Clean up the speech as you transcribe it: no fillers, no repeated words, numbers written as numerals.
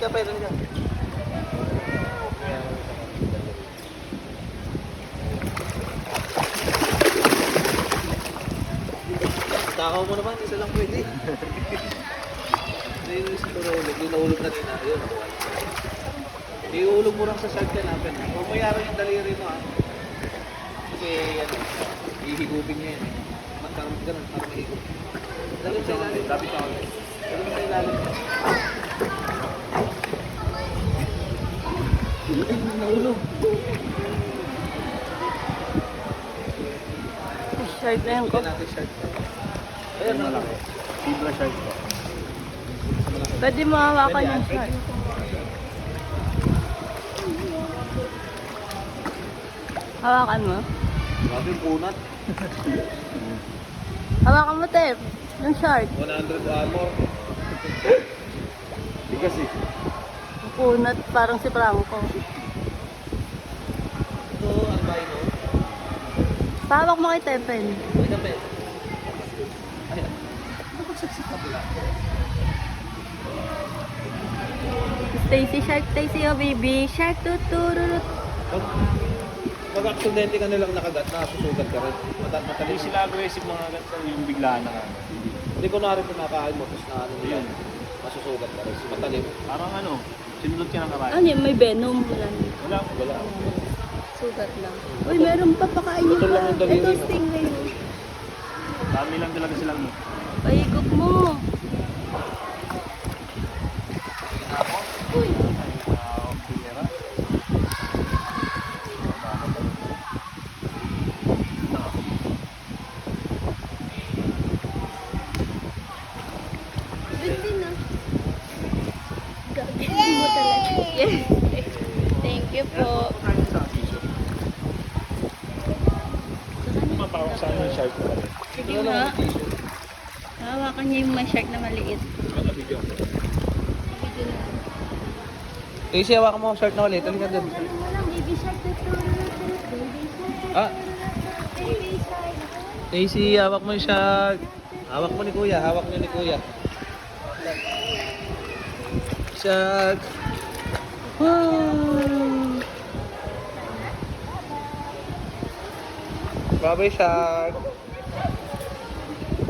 Halika pa, halika. Takaw mo naman, isa lang pwede. Hindi yung siguro ulog, yung naulog na rin na, yun. Iulog mo lang sa shark ka natin. Huwag mo yaro yung daliri mo ha. Kasi yan, ihigupin niya yan. Magkaroon ganun, para mahigop. Dalit sa ilalim. Dalit sa ilalim. Naulog. Shark na yan ko. Bigyan natin shark. Ayan, malaki. Zebra shark po. Pwede mo hawakan yung shark. Hawakan mo. Grabe yung punat. Hawakan mo, Tep. Yung shark. 100 armor. Bigas eh. Yung punat, parang si Franco. Ito, albino. Pahawak mo kay Tepen. Ay, dapat. Ayan. Ano ba saksi ka pala? Stacy Shark, Stacy, oh baby. Shark, tutururut. Pag-aksidente ka nilang nakagat, nasusugat ka rin. Hindi Matalim sila aggressive mga ganito, yung biglaan na ano. Hindi ko na rin pinakain mo, tapos na ano yan. Masusugat ka rin. Matalim. Parang ano, sinulot ka ng karami. Ano yun, may venom. Wala. Wala. Wala. Sugat lang. Uy, meron pa pakain niyo Ito lang pa. yung daliri Ito, mo. stingray. Dami lang talaga silang Pahigop mo. Uy. pera. Binti na. Gagawin mo talaga. Yes. Thank you po. Mapawak sa ano yung shark ko pala. Sige nga. Hawakan niya yung may shark na maliit. Ano video? Video na. Casey, hawakan mo ang shirt na ulit. Halika dun. Galing mo lang, baby shark. Baby shark. Ah, Baby shark. Casey, hawak mo yung shirt. Hawak mo ni Kuya. Hawak niyo ni Kuya. Shark. Wow. Bye-bye, Shark.